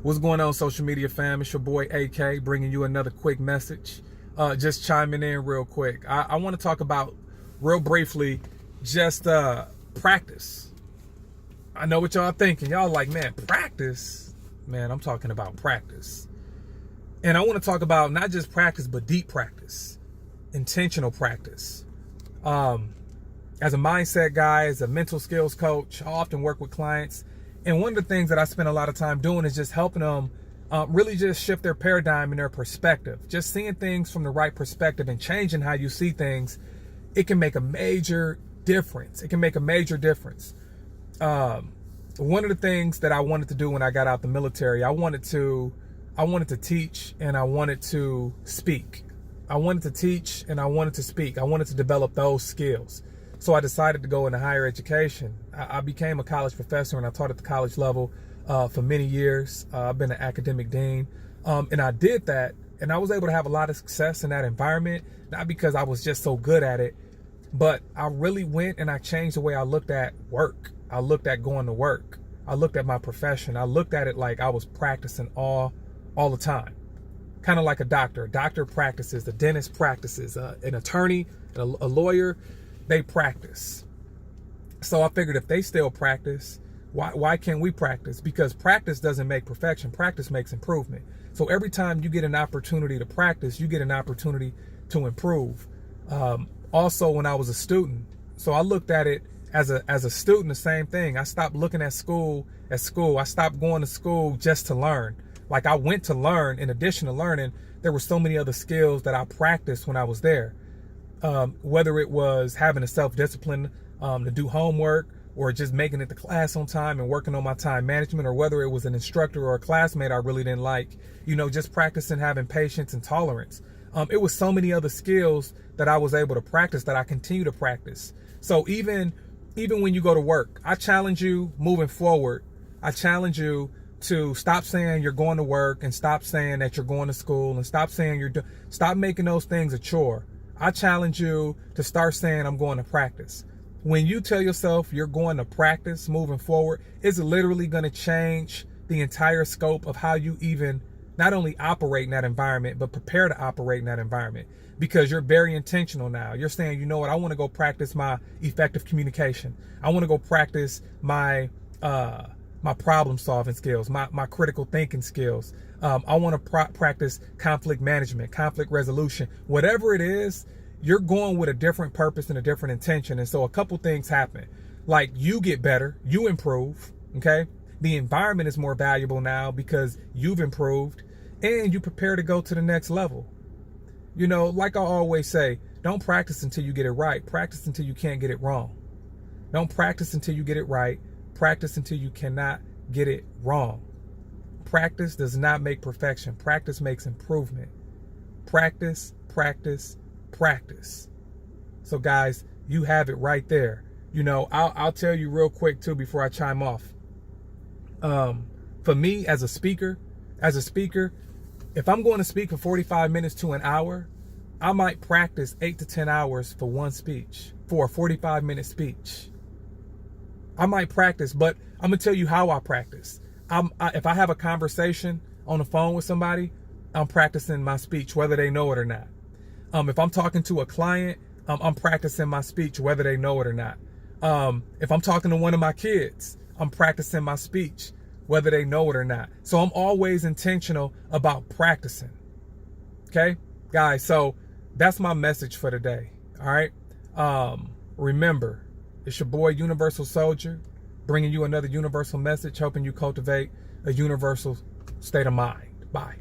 What's going on, social media fam? It's your boy AK bringing you another quick message. Just chiming in real quick. I want to talk about real briefly just practice. I know what y'all thinking. Y'all like, man, practice? Man, I'm talking about practice. And I want to talk about not just practice, but deep practice, intentional practice. As a mindset guy, as a mental skills coach, I often work with clients. And one of the things that I spend a lot of time doing is just helping them really just shift their paradigm and their perspective. Just seeing things from the right perspective and changing how you see things. It can make a major difference. It can make a major difference. One of the things that I wanted to do when I got out the military, I wanted to teach and I wanted to speak. I wanted to teach and I wanted to speak. I wanted to develop those skills. So I decided to go into higher education. I became a college professor and I taught at the college level for many years. I've been an academic dean. And I did that and I was able to have a lot of success in that environment, not because I was just so good at it, but I really went and I changed the way I looked at work. I looked at going to work. I looked at my profession. I looked at it like I was practicing all the time. Kind of like a doctor. A doctor practices, the dentist practices, an attorney, a lawyer, they practice. So I figured if they still practice, why can't we practice? Because practice doesn't make perfection. Practice makes improvement. So every time you get an opportunity to practice, you get an opportunity to improve. Also, when I was a student, so I looked at it as a student, the same thing. I stopped looking at school as school. I stopped going to school just to learn. Like I went to learn. In addition to learning, there were so many other skills that I practiced when I was there. Whether it was having a self-discipline to do homework or just making it to class on time and working on my time management, or whether it was an instructor or a classmate I really didn't like, just practicing having patience and tolerance. It was so many other skills that I was able to practice that I continue to practice. So even when you go to work, I challenge you moving forward. I challenge you to stop saying you're going to work and stop saying that you're going to school and stop saying stop making those things a chore. I challenge you to start saying I'm going to practice. When you tell yourself you're going to practice moving forward, it's literally going to change the entire scope of how you even not only operate in that environment, but prepare to operate in that environment, because you're very intentional now. You're saying, you know what, I want to go practice my effective communication. I want to go practice my problem solving skills, my critical thinking skills. I want to practice conflict management, conflict resolution, whatever it is. You're going with a different purpose and a different intention. And so a couple things happen, like you get better, you improve. Okay. The environment is more valuable now because you've improved and you prepare to go to the next level. Like I always say, don't practice until you get it right. Practice until you can't get it wrong. Don't practice until you get it right. Practice until you cannot get it wrong. Practice does not make perfection. Practice makes improvement. Practice, practice, practice. So guys, you have it right there. I'll tell you real quick too before I chime off. For me as a speaker, if I'm going to speak for 45 minutes to an hour, I might practice 8 to 10 hours for one speech, for a 45-minute speech. I might practice, but I'm gonna tell you how I practice. If I have a conversation on the phone with somebody, I'm practicing my speech, whether they know it or not. If I'm talking to a client, I'm practicing my speech, whether they know it or not. If I'm talking to one of my kids, I'm practicing my speech, whether they know it or not. So I'm always intentional about practicing. Okay, guys, so that's my message for today. All right. Remember, it's your boy Universal Soldier, bringing you another universal message, helping you cultivate a universal state of mind. Bye.